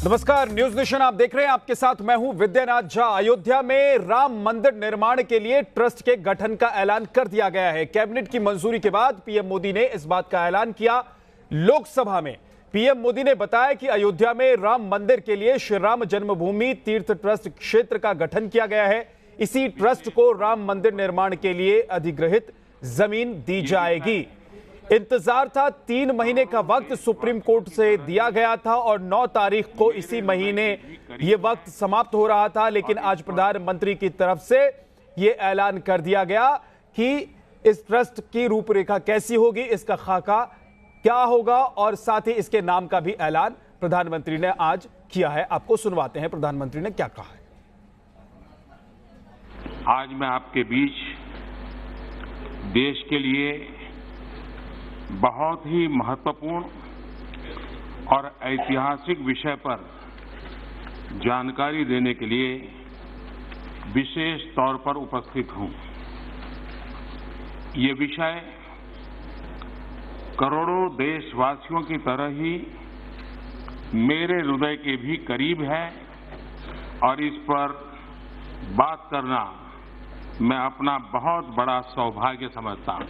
नमस्कार, news nation आप देख रहे हैं। आपके साथ मैं हूं विद्यानाथ झा। अयोध्या में राम मंदिर निर्माण के लिए ट्रस्ट के गठन का ऐलान कर दिया गया है। कैबिनेट की मंजूरी के बाद पीएम मोदी ने इस बात का ऐलान किया लोकसभा में। पीएम मोदी ने बताया कि अयोध्या में राम मंदिर के लिए श्री राम जन्मभूमि तीर्थ ट्रस्ट क्षेत्र का गठन किया गया है। इसी ट्रस्ट को राम मंदिर निर्माण के लिए अधिग्रहित जमीन दी जाएगी। इंतजार था, 3 महीने का वक्त सुप्रीम कोर्ट से दिया गया था और 9 तारीख को इसी महीने यह वक्त समाप्त हो रहा था, लेकिन आज प्रधानमंत्री की तरफ से यह ऐलान कर दिया गया कि इस ट्रस्ट की रूपरेखा कैसी होगी, इसका खाका क्या होगा और साथ ही इसके नाम का भी ऐलान प्रधानमंत्री ने आज किया है। आपको सुनवाते हैं प्रधानमंत्री ने क्या कहा है। आज मैं आपके बीच देश के लिए बहुत ही महत्वपूर्ण और ऐतिहासिक विषय पर जानकारी देने के लिए विशेष तौर पर उपस्थित हूं। ये विषय करोड़ों देशवासियों की तरह ही मेरे हृदय के भी करीब है और इस पर बात करना मैं अपना बहुत बड़ा सौभाग्य समझता हूं।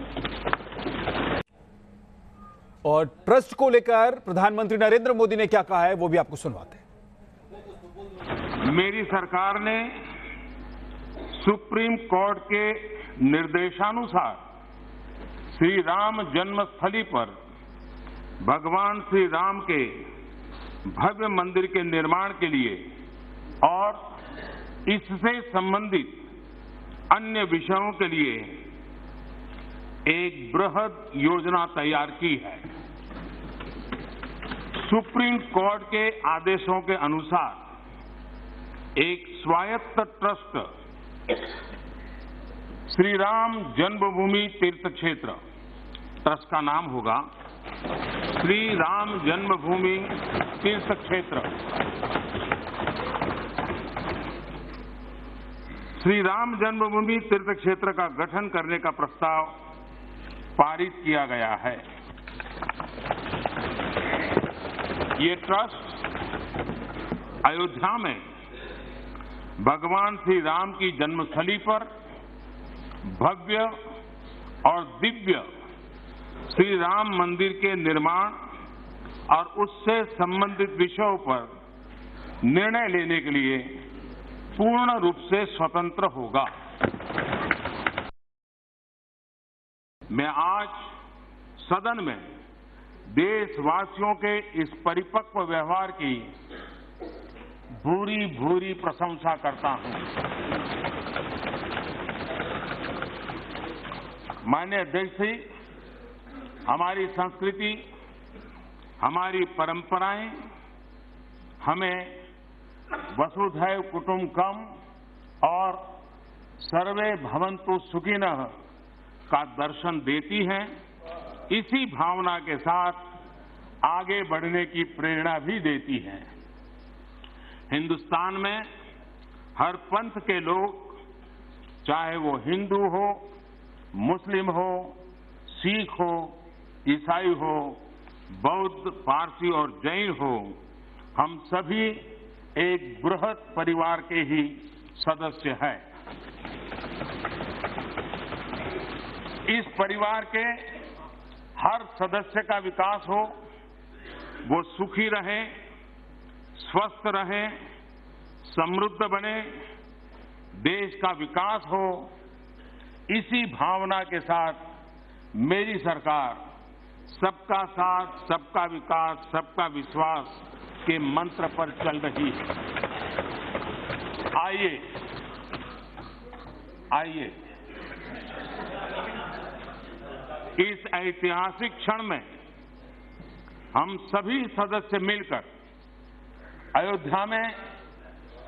और ट्रस्ट को लेकर प्रधानमंत्री नरेंद्र मोदी ने क्या कहा है वो भी आपको सुनवाते हैं। मेरी सरकार ने सुप्रीम कोर्ट के निर्देशानुसार श्री राम जन्मस्थली पर भगवान श्री राम के भव्य मंदिर के निर्माण के लिए और इससे संबंधित अन्य विषयों के लिए एक बृहद योजना तैयार की है। सुप्रीम कोर्ट के आदेशों के अनुसार एक स्वायत्त ट्रस्ट श्री राम जन्मभूमि तीर्थ क्षेत्र, ट्रस्ट का नाम होगा श्री राम जन्मभूमि तीर्थ क्षेत्र। श्री राम जन्मभूमि तीर्थ क्षेत्र का गठन करने का प्रस्ताव पारित किया गया है। ये ट्रस्ट अयोध्या में भगवान श्री राम की जन्मस्थली पर भव्य और दिव्य श्री राम मंदिर के निर्माण और उससे संबंधित विषयों पर निर्णय लेने के लिए पूर्ण रूप से स्वतंत्र होगा। मैं आज सदन में देशवासियों के इस परिपक्व व्यवहार की भूरी भूरी प्रशंसा करता हूं। माननीय अध्यक्ष जी, हमारी संस्कृति, हमारी परंपराएं हमें वसुधैव कुटुंबकम और सर्वे भवन्तु सुखिनः का दर्शन देती हैं। इसी भावना के साथ आगे बढ़ने की प्रेरणा भी देती हैं। हिंदुस्तान में हर पंथ के लोग, चाहे वो हिंदू हो, मुस्लिम हो, सिख हो, ईसाई हो, बौद्ध, पारसी और जैन हो, हम सभी एक बृहद परिवार के ही सदस्य हैं। इस परिवार के हर सदस्य का विकास हो, वो सुखी रहे, स्वस्थ रहे, समृद्ध बने, देश का विकास हो, इसी भावना के साथ मेरी सरकार सबका साथ, सबका विकास, सबका विश्वास के मंत्र पर चल रही है। आइए इस ऐतिहासिक क्षण में हम सभी सदस्य मिलकर अयोध्या में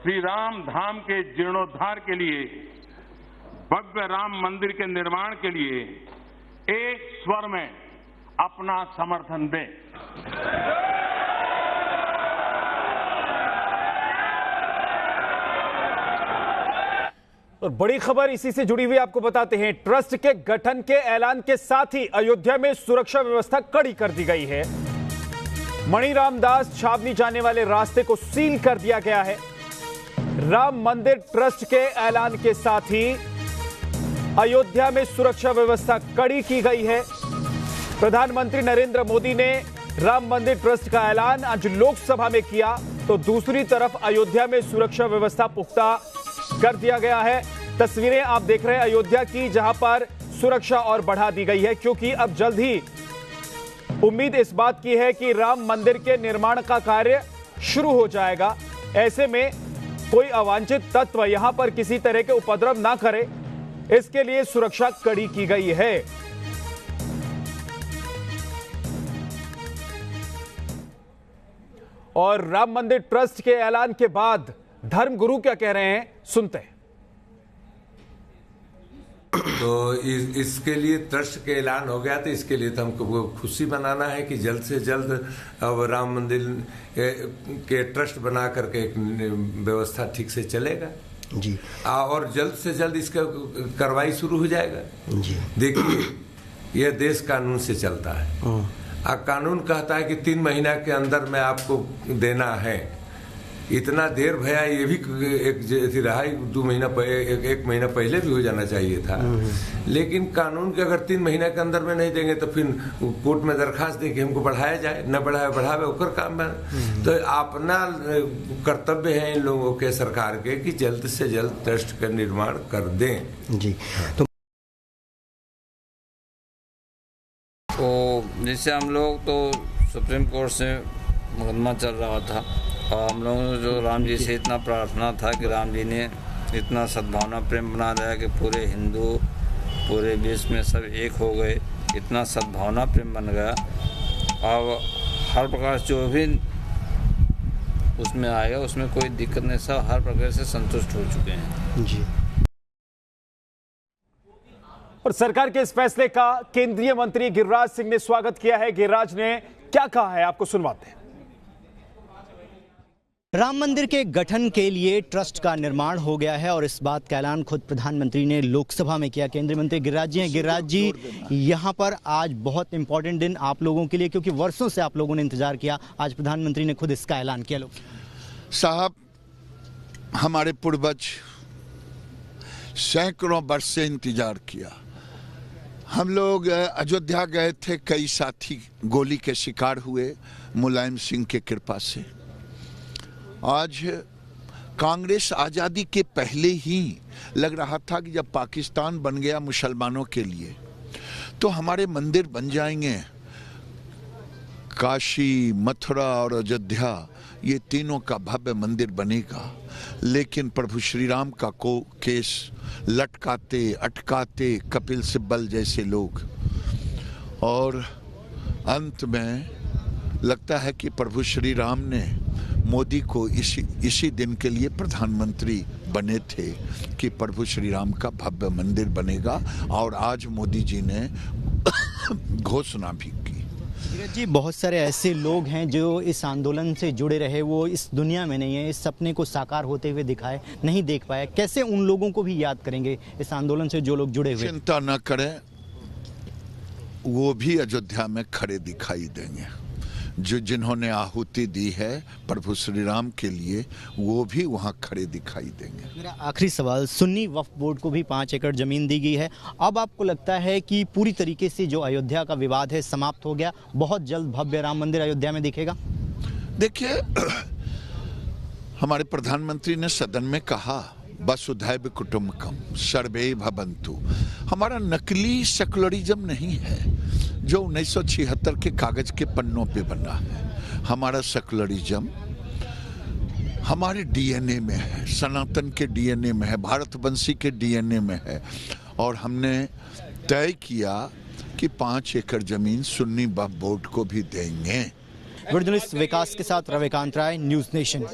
श्री राम धाम के जीर्णोद्धार के लिए, भव्य राम मंदिर के निर्माण के लिए एक स्वर में अपना समर्थन दें। और बड़ी खबर इसी से जुड़ी हुई आपको बताते हैं। ट्रस्ट के गठन के ऐलान के साथ ही अयोध्या में सुरक्षा व्यवस्था कड़ी कर दी गई है। मणिराम दास छावनी जाने वाले रास्ते को सील कर दिया गया है। राम मंदिर ट्रस्ट के ऐलान के साथ ही अयोध्या में सुरक्षा व्यवस्था कड़ी की गई है। प्रधानमंत्री नरेंद्र मोदी ने राम मंदिर ट्रस्ट का ऐलान आज लोकसभा में किया, तो दूसरी तरफ अयोध्या में सुरक्षा व्यवस्था पुख्ता कर दिया गया है। तस्वीरें आप देख रहे हैं अयोध्या की, जहां पर सुरक्षा और बढ़ा दी गई है, क्योंकि अब जल्द ही उम्मीद इस बात की है कि राम मंदिर के निर्माण का कार्य शुरू हो जाएगा। ऐसे में कोई अवांछित तत्व यहां पर किसी तरह के उपद्रव ना करे, इसके लिए सुरक्षा कड़ी की गई है। और राम मंदिर ट्रस्ट के ऐलान के बाद धर्मगुरु क्या कह रहे हैं, सुनते हैं। तो इसके लिए ट्रस्ट के ऐलान हो गया, तो इसके लिए तो हमको खुशी मनाना है कि जल्द से जल्द अब राम मंदिर के ट्रस्ट बना करके एक व्यवस्था ठीक से चलेगा जी, और जल्द से जल्द इसका कार्रवाई शुरू हो जाएगा जी। देखिए, यह देश कानून से चलता है। कानून कहता है कि 3 महीना के अंदर में आपको देना है। इतना देर भया ये भी एक रहा, 2 महीना एक महीना पहले भी हो जाना चाहिए था। लेकिन कानून के अगर 3 महीना के अंदर में नहीं देंगे तो फिर कोर्ट में दरखास्त दे कि हमको बढ़ाया जाए, न बढ़ावे ओकर काम है। तो अपना कर्तव्य है इन लोगों के, सरकार के, कि जल्द से जल्द ट्रस्ट का निर्माण कर दें जी। तो जैसे हम लोग तो सुप्रीम कोर्ट से मुकदमा चल रहा था, और हम लोगों ने जो राम जी से इतना प्रार्थना था कि राम जी ने इतना सद्भावना प्रेम बना दिया कि पूरे हिंदू पूरे विश्व में सब एक हो गए, इतना सद्भावना प्रेम बन गया। अब हर प्रकार से जो भी उसमें आएगा उसमें कोई दिक्कत नहीं, सब हर प्रकार से संतुष्ट हो चुके हैं जी। और सरकार के इस फैसले का केंद्रीय मंत्री गिरिराज सिंह ने स्वागत किया है। गिरिराज ने क्या कहा है, आपको सुनवाते हैं। राम मंदिर के गठन के लिए ट्रस्ट का निर्माण हो गया है और इस बात का ऐलान खुद प्रधानमंत्री ने लोकसभा में किया। केंद्रीय मंत्री गिरिराज जी हैं। गिरिराज जी, यहाँ पर आज बहुत इंपॉर्टेंट दिन आप लोगों के लिए, क्योंकि वर्षों से आप लोगों ने इंतजार किया, आज प्रधानमंत्री ने खुद इसका ऐलान किया। लोग साहब, हमारे पूर्वज सैकड़ों वर्ष से इंतजार किया। हम लोग अयोध्या गए थे, कई साथी गोली के शिकार हुए, मुलायम सिंह के कृपा से। आज कांग्रेस आज़ादी के पहले ही लग रहा था कि जब पाकिस्तान बन गया मुसलमानों के लिए तो हमारे मंदिर बन जाएंगे। काशी, मथुरा और अयोध्या, ये तीनों का भव्य मंदिर बनेगा। लेकिन प्रभु श्री राम का को केस लटकाते अटकाते कपिल सिब्बल जैसे लोग, और अंत में लगता है कि प्रभु श्री राम ने मोदी को इसी दिन के लिए प्रधानमंत्री बने थे कि प्रभु श्री राम का भव्य मंदिर बनेगा, और आज मोदी जी ने घोषणा भी की। जी, बहुत सारे ऐसे लोग हैं जो इस आंदोलन से जुड़े रहे, वो इस दुनिया में नहीं है, इस सपने को साकार होते हुए दिखाए नहीं देख पाए। कैसे उन लोगों को भी याद करेंगे इस आंदोलन से जो लोग जुड़े हुए? चिंता न करें, वो भी अयोध्या में खड़े दिखाई देंगे। जो जिन्होंने आहुति दी है प्रभु श्री राम के लिए, वो भी वहाँ खड़े दिखाई देंगे। मेरा आखिरी सवाल, सुन्नी वक्फ बोर्ड को भी 5 एकड़ जमीन दी गई है। अब आपको लगता है कि पूरी तरीके से जो अयोध्या का विवाद है समाप्त हो गया, बहुत जल्द भव्य राम मंदिर अयोध्या में दिखेगा? देखिए, हमारे प्रधानमंत्री ने सदन में कहा वसुधैव कुटुंबकम सर्वे भवन्तु। हमारा नकली सेकुलरिज्म नहीं है जो 1976 के कागज के पन्नों पे बना है। हमारा सेकुलरिज्म हमारे डीएनए में है, सनातन के डीएनए में है, भारतवंशी के डीएनए में है। और हमने तय किया कि 5 एकड़ जमीन सुन्नी वक्फ बोर्ड को भी देंगे। जर्नलिस्ट विकास के साथ रविकांत राय, न्यूज़ नेशन।